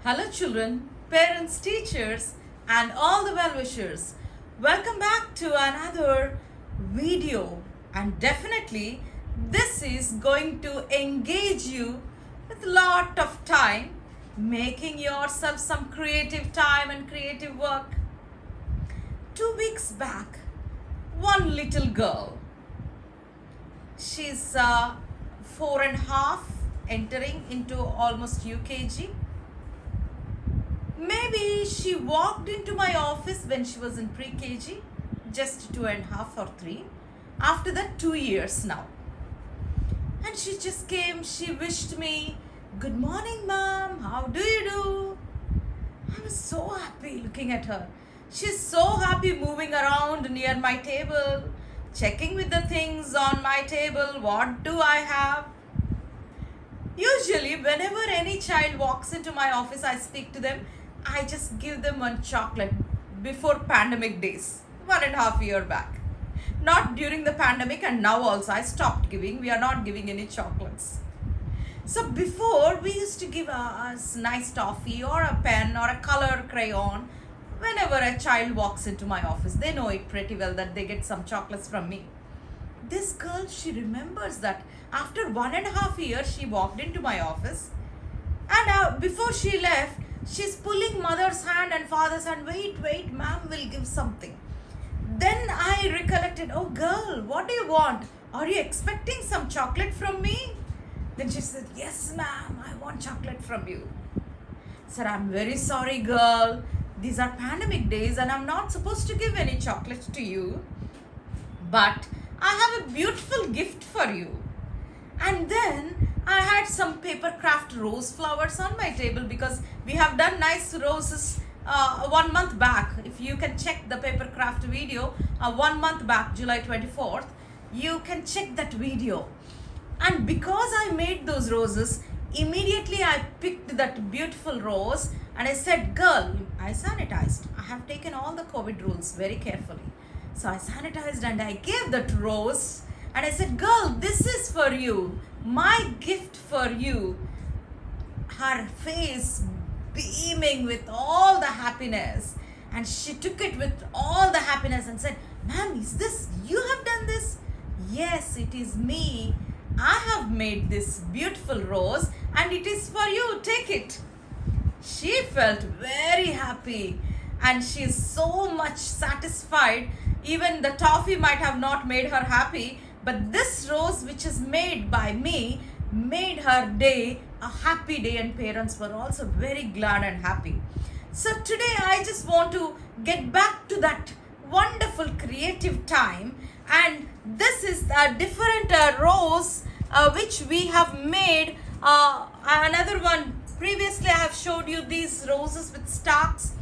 Hello, children, parents, teachers, and all the well-wishers. Welcome back to another video, and definitely this is going to engage you with a lot of time, making yourself some creative time and creative work. 2 weeks back, one little girl, she's 4.5, entering into almost UKG. Maybe she walked into my office when she was in pre-KG, just 2.5 or 3. After that, 2 years now. And she just came, she wished me, "Good morning, mom, how do you do?" I was so happy looking at her. She's so happy moving around near my table, checking with the things on my table. What do I have? Usually, whenever any child walks into my office, I speak to them. I just give them one chocolate before pandemic days, 1.5 years back. Not during the pandemic, and now also I stopped giving. We are not giving any chocolates. So before, we used to give a nice toffee or a pen or a color crayon whenever a child walks into my office. They know it pretty well that they get some chocolates from me. This girl, she remembers that after 1.5 years, she walked into my office, and before she left, she's pulling mother's hand and father's hand. Wait, ma'am will give something. Then I recollected, oh girl, what do you want? Are you expecting some chocolate from me? Then she said, yes ma'am, I want chocolate from you. I said, I'm very sorry girl. These are pandemic days and I'm not supposed to give any chocolate to you. But I have a beautiful gift for you. And then I had some paper craft rose flowers on my table because we have done nice roses 1 month back. If you can check the paper craft video 1 month back, July 24th, you can check that video. And because I made those roses, immediately I picked that beautiful rose and I said, girl, I sanitized. I have taken all the COVID rules very carefully. So I sanitized and I gave that rose. And I said, girl, this is for you. My gift for you. Her face beaming with all the happiness. And she took it with all the happiness and said, ma'am, is this, you have done this? Yes, it is me. I have made this beautiful rose and it is for you. Take it. She felt very happy and she is so much satisfied. Even the toffee might have not made her happy, but this rose which is made by me made her day a happy day, and parents were also very glad and happy. So today I just want to get back to that wonderful creative time, and this is a different rose which we have made. Another one, previously I have showed you these roses with stalks,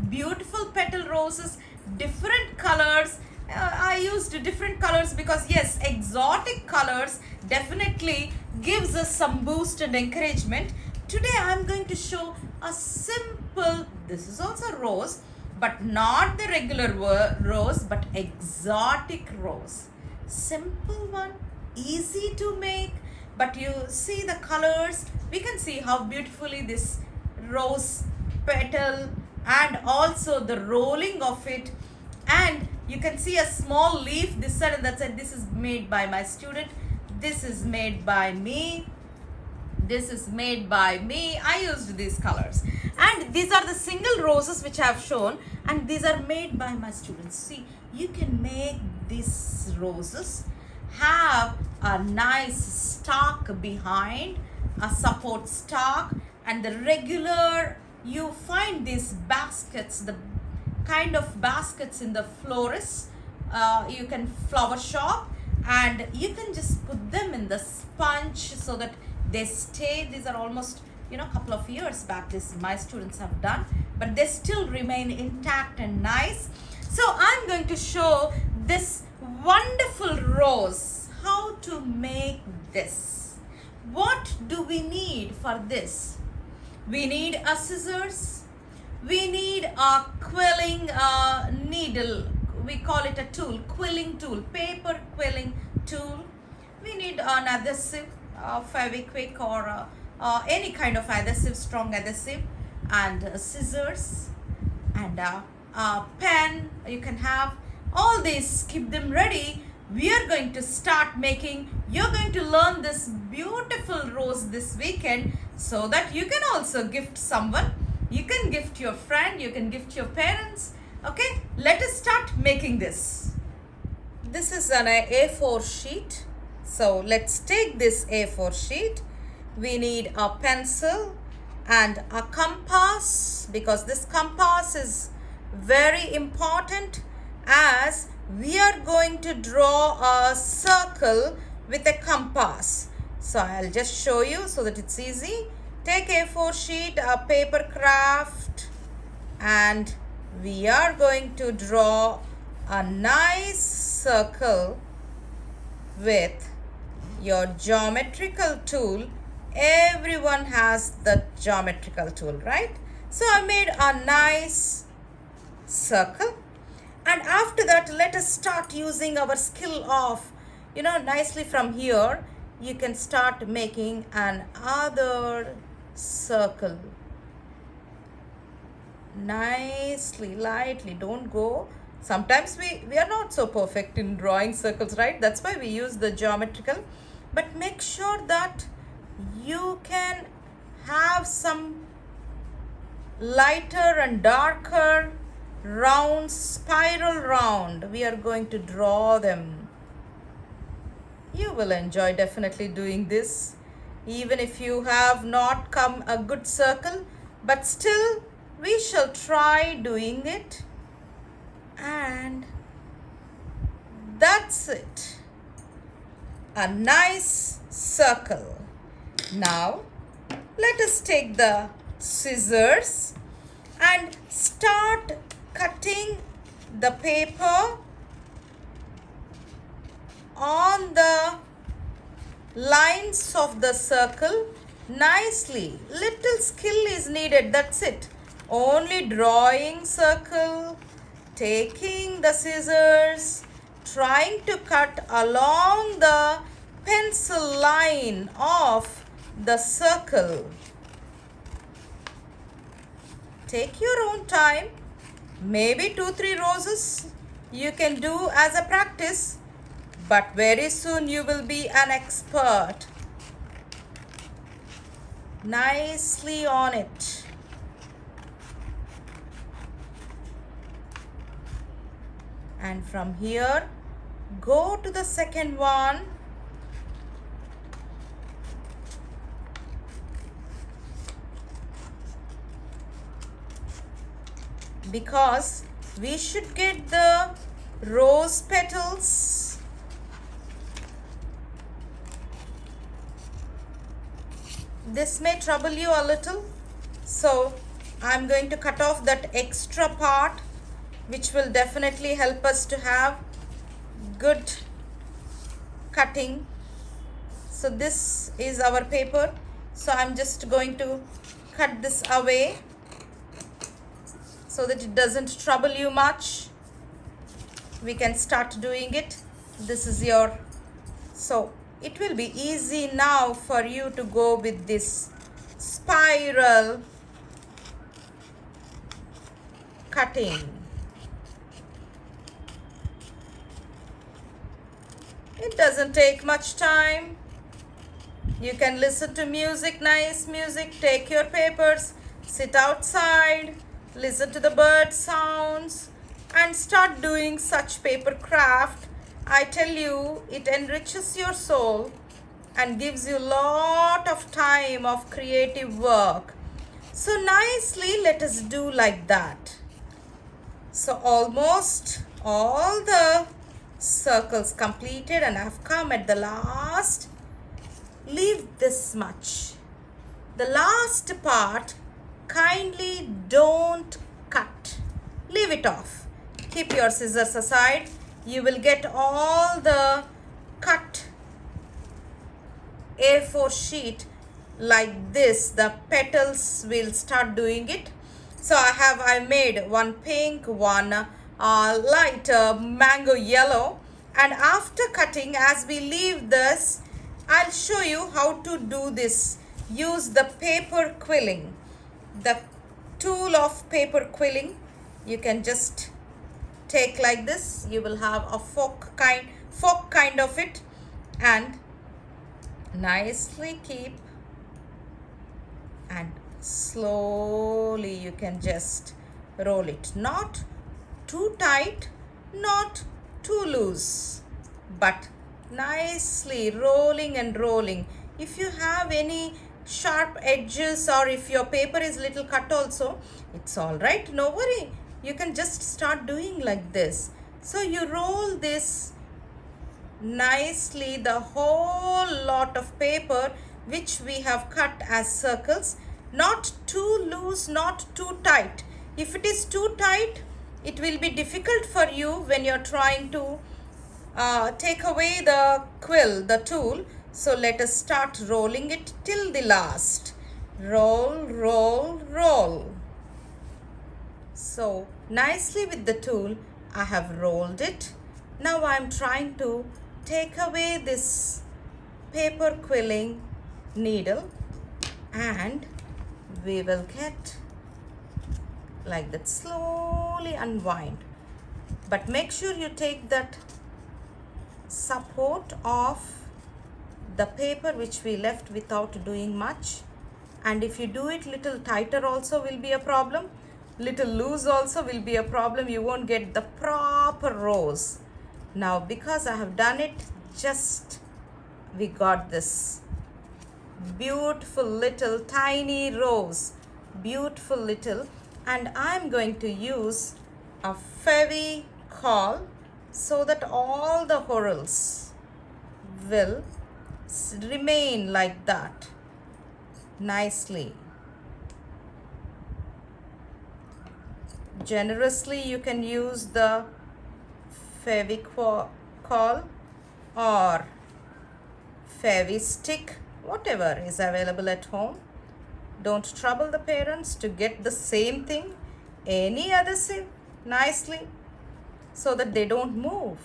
beautiful petal roses, different colors. I used different colors because yes, exotic colors definitely gives us some boost and encouragement. Today I am going to show a simple, this is also rose, but not the regular rose, but exotic rose. Simple one, easy to make, but you see the colors. We can see how beautifully this rose petal and also the rolling of it, and you can see a small leaf this side and that side. This is made by my student. This is made by me. This is made by me. I used these colors. And these are the single roses which I have shown. And these are made by my students. See, you can make these roses have a nice stalk behind, a support stalk. And the regular, you find these baskets, the kind of baskets in the florist, you can flower shop, and you can just put them in the sponge so that they stay. These are almost couple of years back this my students have done, but they still remain intact and nice. So I'm going to show this wonderful rose, how to make this. What do we need for this? We need a scissors. We need a quilling needle. We call it a tool, quilling tool, paper quilling tool. We need an adhesive, Fevikwik or any kind of adhesive, strong adhesive. and scissors and a pen. You can have all these, keep them ready. We are going to start making, you're going to learn this beautiful rose this weekend so that you can also gift someone. You can gift your friend, you can gift your parents. Okay, let us start making this. This is an A4 sheet. So let's take this A4 sheet. We need a pencil and a compass, because this compass is very important as we are going to draw a circle with a compass. So I'll just show you so that it's easy. Take A4 sheet, a paper craft, and we are going to draw a nice circle with your geometrical tool. Everyone has the geometrical tool, right? So I made a nice circle, and after that let us start using our skill of, nicely from here you can start making another circle. Nicely, lightly, don't go. Sometimes we are not so perfect in drawing circles, right? That's why we use the geometrical. But make sure that you can have some lighter and darker round, spiral round. We are going to draw them. You will enjoy definitely doing this, even if you have not come a good circle, but still we shall try doing it. And that's it. A nice circle. Now let us take the scissors and start cutting the paper on the lines of the circle nicely. Little skill is needed, that's it. Only drawing circle, taking the scissors, trying to cut along the pencil line of the circle. Take your own time. Maybe 2-3 roses you can do as a practice, but very soon you will be an expert. Nicely on it. And from here, go to the second one. Because we should get the rose petals. This may trouble you a little, so I'm going to cut off that extra part, which will definitely help us to have good cutting. So this is our paper, so I'm just going to cut this away so that it doesn't trouble you much. We can start doing it. This is your, so it will be easy now for you to go with this spiral cutting. It doesn't take much time. You can listen to music, nice music, take your papers, sit outside, listen to the bird sounds, and start doing such paper craft. I tell you, it enriches your soul and gives you a lot of time of creative work. So nicely, let us do like that. So almost all the circles completed, and I've come at the last. Leave this much. The last part, kindly don't cut. Leave it off. Keep your scissors aside. You will get all the cut A4 sheet like this. The petals will start doing it. So I made one pink, one light mango yellow, and after cutting, as we leave this, I'll show you how to do this. Use the paper quilling. The tool of paper quilling. You can just take like this. You will have a fork kind of it, and nicely keep, and slowly you can just roll it. Not too tight, not too loose, but nicely rolling and rolling. If you have any sharp edges, or if your paper is little cut also, it's all right, no worry. You can just start doing like this. So you roll this nicely, the whole lot of paper which we have cut as circles. Not too loose, not too tight. If it is too tight, it will be difficult for you when you're trying to take away the quill, the tool. So let us start rolling it till the last. Roll, roll, roll. So nicely with the tool, I have rolled it. Now I am trying to take away this paper quilling needle, and we will get like that, slowly unwind. But make sure you take that support of the paper which we left without doing much. And if you do it little tighter also will be a problem, little loose also will be a problem. You won't get the proper rose. Now because I have done it, just we got this beautiful little tiny rose, beautiful little. And I'm going to use a Fevicol so that all the whorls will remain like that nicely. Generously you can use the Fevicol or Fevistick, whatever is available at home. Don't trouble the parents to get the same thing, any other thing, nicely, so that they don't move.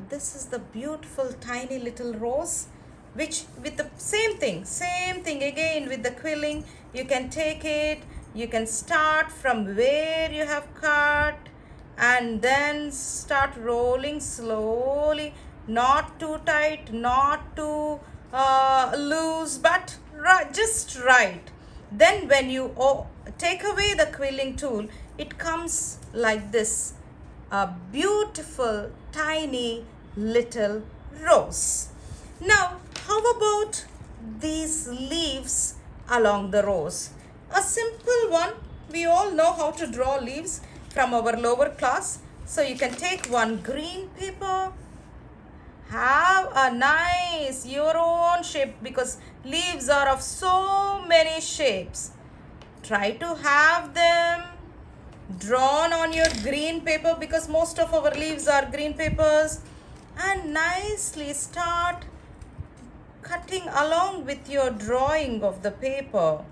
This is the beautiful tiny little rose, which with the same thing again with the quilling. You can take it, you can start from where you have cut and then start rolling slowly, not too tight, not too loose, but just right. Then when you take away the quilling tool, it comes like this, a beautiful tiny little rose. Now how about these leaves along the rose? A simple one. We all know how to draw leaves from our lower class. So you can take one green paper, have a nice your own shape, because leaves are of so many shapes. Try to have them drawn on your green paper, because most of our leaves are green papers, and nicely start cutting along with your drawing of the paper.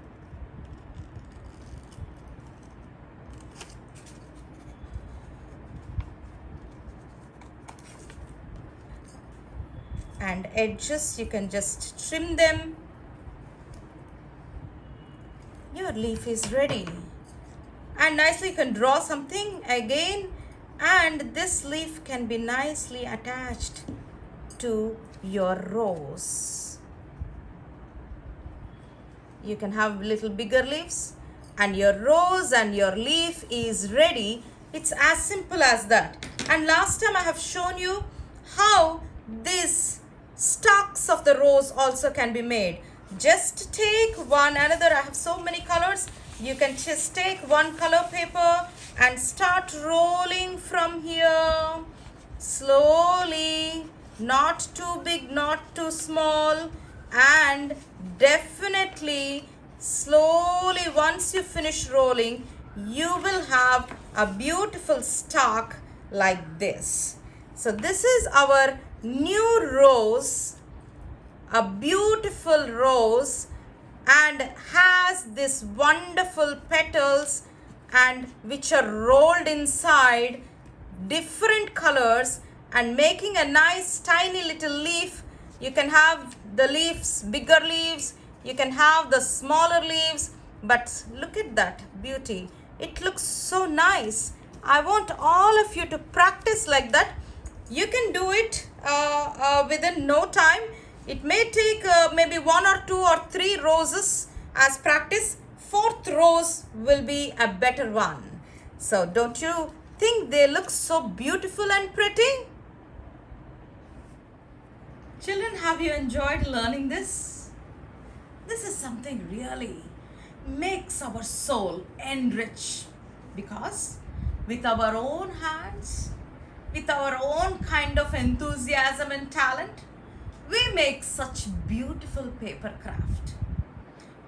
And edges, you can just trim them. Your leaf is ready. And nicely you can draw something again, and this leaf can be nicely attached to your rose. You can have little bigger leaves, and your rose and your leaf is ready. It's as simple as that. And last time I have shown you how this stalks of the rose also can be made. Just take another, I have so many colors. You can just take one color paper and start rolling from here slowly, not too big, not too small, and definitely slowly. Once you finish rolling, you will have a beautiful stalk like this. So this is our new rose, a beautiful rose, and has this wonderful petals, and which are rolled inside different colors and making a nice tiny little leaf. You can have the leaves, bigger leaves, you can have the smaller leaves, But look at that beauty. It looks so nice. I want all of you to practice like that. You can do it within no time. It may take maybe 1 or 2 or 3 roses as practice. Fourth rose will be a better one. So don't you think they look so beautiful and pretty? Children, have you enjoyed learning this? This is something really makes our soul enrich, because with our own hands, with our own kind of enthusiasm and talent, we make such beautiful paper craft.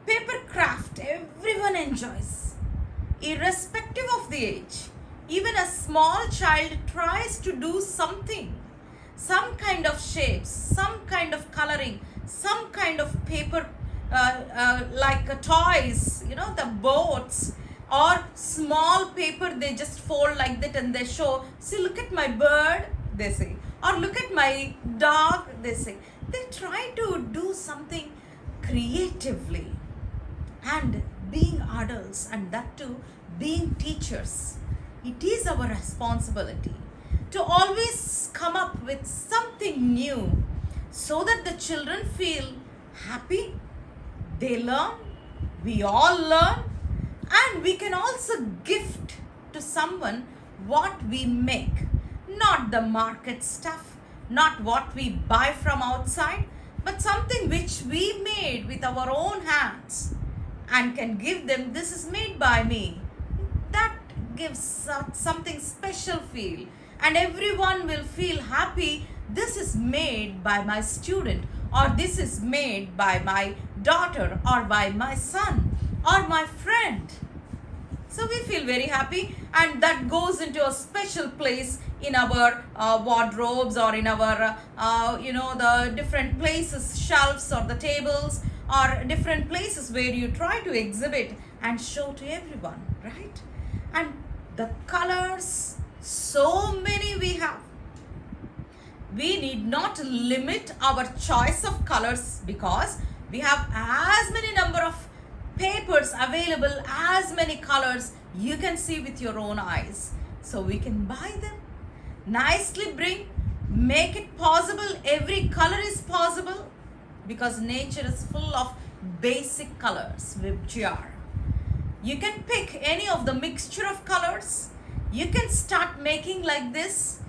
Paper craft everyone enjoys, irrespective of the age. Even a small child tries to do something, some kind of shapes, some kind of coloring, some kind of paper like toys, the boats, or small paper they just fold like that and they show, see, look at my bird, they say, or look at my dog, they say. They try to do something creatively. And being adults, and that too being teachers, it is our responsibility to always come up with something new so that the children feel happy. They learn, we all learn, and we can also gift to someone what we make. Not the market stuff, not what we buy from outside, but something which we made with our own hands and can give them, this is made by me. That gives something special feel, and everyone will feel happy. This is made by my student, or this is made by my daughter, or by my son, or my friend. So we feel very happy, and that goes into a special place in our wardrobes, or in our the different places, shelves or the tables, or different places where you try to exhibit and show to everyone, right? And the colors, so many we have. We need not limit our choice of colors, because we have as many number of papers available, as many colors you can see with your own eyes. So we can buy them, nicely bring, make it possible. Every color is possible, because nature is full of basic colors which are. You can pick any of the mixture of colors. You can start making like this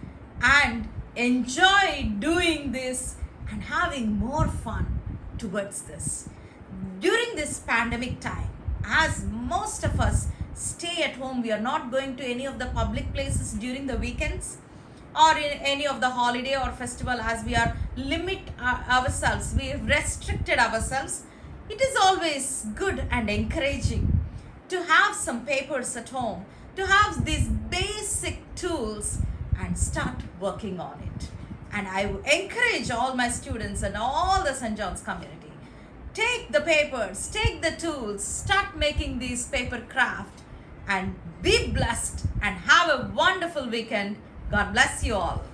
and enjoy doing this and having more fun towards this. During this pandemic time, as most of us stay at home, we are not going to any of the public places during the weekends or in any of the holiday or festival, as we are ourselves, we have restricted ourselves. It is always good and encouraging to have some papers at home, to have these basic tools and start working on it. And I encourage all my students and all the St. John's community, take the papers, take the tools, start making these paper craft, and be blessed and have a wonderful weekend. God bless you all.